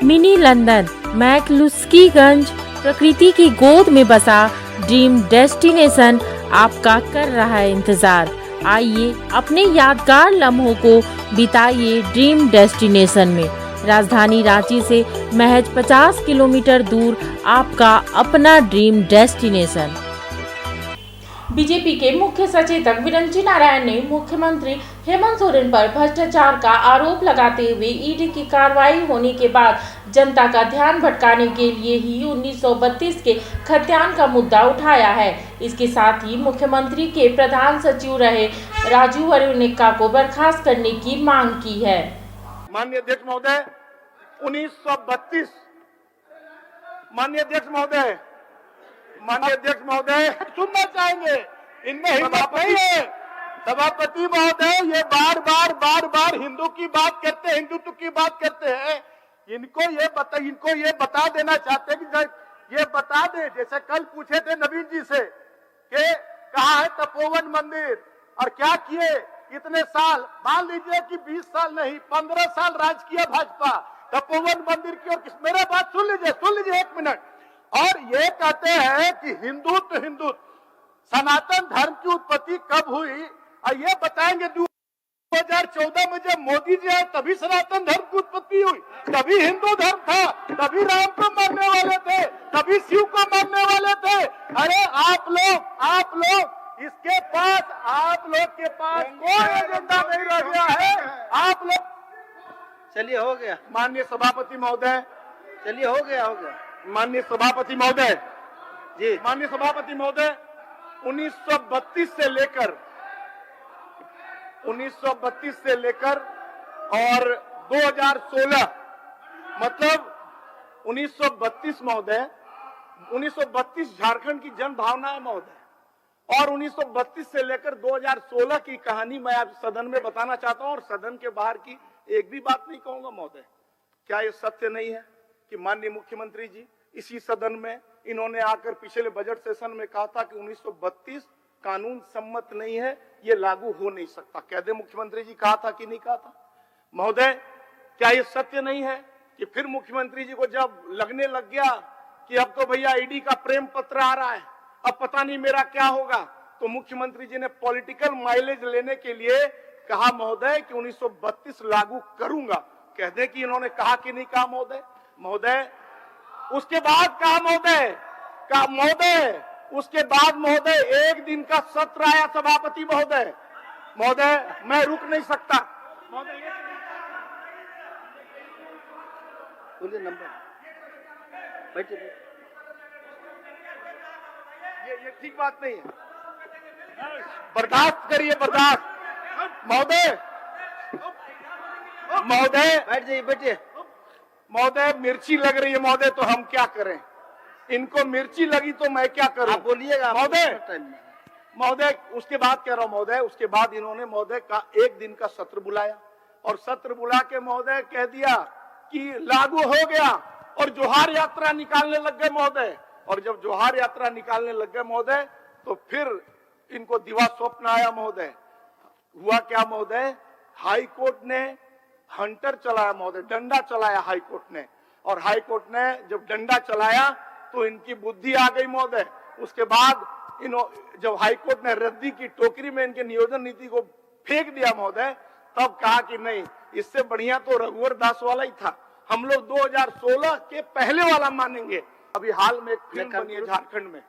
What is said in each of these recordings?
Mini London McCluskieganj प्रकृति की गोद में बसा ड्रीम डेस्टिनेशन आपका कर रहा है इंतजार। आइए अपने यादगार लम्हों को बिताइए ड्रीम डेस्टिनेशन में। राजधानी रांची से महज 50 किलोमीटर दूर आपका अपना ड्रीम डेस्टिनेशन। बीजेपी के मुख्य सचेतक विरंची नारायण ने मुख्यमंत्री हेमंत सोरेन पर भ्रष्टाचार का आरोप लगाते हुए ईडी की कार्रवाई होने के बाद जनता का ध्यान भटकाने के लिए ही 1932 के खतियान का मुद्दा उठाया है। इसके साथ ही मुख्यमंत्री के प्रधान सचिव रहे राजीव वरुणेका को बर्खास्त करने की मांग की है। माननीय अध्यक्ष महोदय, 1932 माननीय अध्यक्ष महोदय सुनना चाहेंगे, इनमें हिम्मत नहीं है। सभापति महोदय ये बार बार हिंदू की बात करते हैं, हिंदुत्व की बात करते हैं। इनको ये बता देना चाहते हैं कि ये बता दे, जैसे कल पूछे थे नवीन जी से कि कहाँ है तपोवन मंदिर और क्या किए इतने साल। मान लीजिए कि 20 साल नहीं 15 साल राज किया भाजपा, तपोवन मंदिर की। और मेरा बात सुन लीजिए 1 मिनट। और ये कहते हैं कि हिंदुत्व सनातन धर्म की उत्पत्ति कब हुई, और ये बताएंगे 2014 में जब मोदी जी आए तभी सनातन धर्म की उत्पत्ति हुई, तभी हिंदू धर्म था, तभी राम को मानने वाले थे, तभी शिव को मानने वाले थे। अरे आप लोग इसके पास, आप लोग के पास कोई एजेंडा नहीं रह गया है। आप लोग चलिए हो गया। माननीय सभापति महोदय, चलिए हो गया। माननीय सभापति महोदय जी, माननीय सभापति महोदय 1932 से लेकर और 2016 मतलब 1932 महोदय, 1932 झारखंड की जन भावना है महोदय। और 1932 से लेकर 2016 की कहानी मैं आप सदन में बताना चाहता हूं, और सदन के बाहर की एक भी बात नहीं कहूंगा महोदय। क्या ये सत्य नहीं है कि माननीय मुख्यमंत्री जी इसी सदन में इन्होंने आकर पिछले बजट सेशन में कहा था कि 1932 कानून सम्मत नहीं है, ये लागू हो नहीं सकता। कह दे मुख्यमंत्री जी, कहा था कि नहीं कहा था महोदय? क्या ये सत्य नहीं है कि फिर मुख्यमंत्री जी को जब लगने लग गया कि अब तो भैया ईडी का प्रेम पत्र आ रहा है, अब पता नहीं मेरा क्या होगा, तो मुख्यमंत्री जी ने पॉलिटिकल माइलेज लेने के लिए कहा महोदय कि 1932 लागू करूंगा। कह दे कि इन्होंने कहा कि नहीं कहा महोदय? उसके बाद कहा महोदय, उसके बाद महोदय 1 दिन का सत्र आया सभापति महोदय। मैं रुक नहीं सकता महोदय। बोलिए नंबर बैठिए। ये ठीक बात नहीं है, बर्दाश्त करिए महोदय बैठ जाइए, बैठिए। महोदय मिर्ची लग रही है महोदय, तो हम क्या करें? इनको मिर्ची लगी तो मैं क्या करूं? आप बोलिएगा महोदय। उसके बाद कह रहा हूं महोदय, उसके बाद इन्होंने महोदय का 1 दिन का सत्र बुलाया, और सत्र बुला के महोदय कह दिया कि लागू हो गया, और जोहार यात्रा निकालने लग गए महोदय। और जब जोहार यात्रा निकालने लग गए महोदय, तो फिर इनको दिवा स्वप्न आया महोदय। हुआ क्या महोदय? हाई कोर्ट ने हंटर चलाया महोदय, डंडा चलाया हाई कोर्ट ने, और हाई कोर्ट ने जब डंडा चलाया तो इनकी बुद्धि आ गई महोदय। उसके बाद जब हाई कोर्ट ने रद्दी की टोकरी में इनके नियोजन नीति को फेंक दिया महोदय, तब कहा कि नहीं, इससे बढ़िया तो रघुवर दास वाला ही था, हम लोग 2016 के पहले वाला मानेंगे। अभी हाल में एक फिल्म बनी है झारखंड में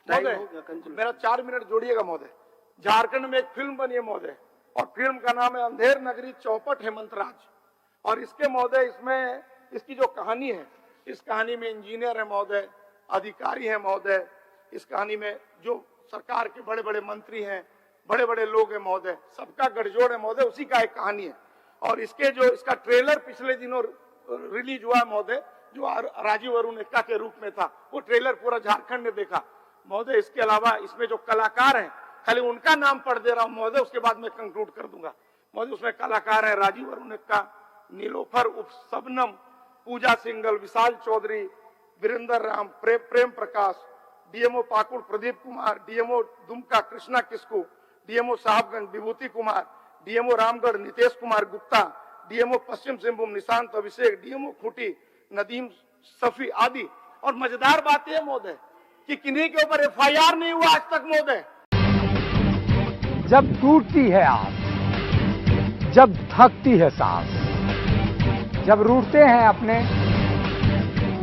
महोदय, मेरा 4 मिनट जोड़िएगा महोदय। झारखंड में एक फिल्म बनी है महोदय, और फिल्म का नाम है अंधेर नगरी चौपट हेमंत राज। और इसके महोदय, इसमें इसकी जो कहानी है, इस कहानी में इंजीनियर है महोदय, अधिकारी है महोदय, इस कहानी में जो सरकार के बड़े बड़े मंत्री हैं, बड़े बड़े लोग हैं महोदय, सबका गठजोड़ है महोदय, उसी का एक कहानी है। और इसका ट्रेलर पिछले दिनों रिलीज हुआ महोदय, जो राजीव वरुणेका के रूप में था, वो ट्रेलर पूरा झारखंड ने देखा महोदय। इसके अलावा इसमें जो कलाकार हैं, खाली उनका नाम पढ़ दे रहा हूं महोदय, उसके बाद मैं कंक्लूड कर दूंगा महोदय। उसमें कलाकार है राजीव वरुणेका, नीलोफर उर्फ Sabnam, Puja Singhal, Vishal Chaudhary, Virendra Ram, Prem Prakash, DMO Pakur Pradeep Kumar, DMO Dumka Krishna Kisku, DMO Sahebganj Vibhuti Kumar, DMO Ramgarh Nitesh Kumar Gupta, DMO Paschim Singhbhum Nishant Abhishek, DMO Khunti Nadeem Safi आदि। और मजेदार बात यह महोदय कि किन्हीं के ऊपर FIR नहीं हुआ आज तक महोदय। जब टूटती है आस, जब थकती है सांस, जब रूठते हैं अपने,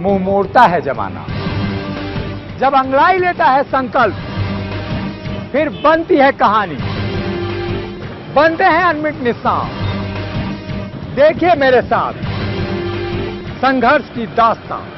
मुंह मोड़ता है जमाना, जब अंगड़ाई लेता है संकल्प, फिर बनती है कहानी, बनते हैं अनमिट निशान। देखिए मेरे साथ संघर्ष की दास्तां।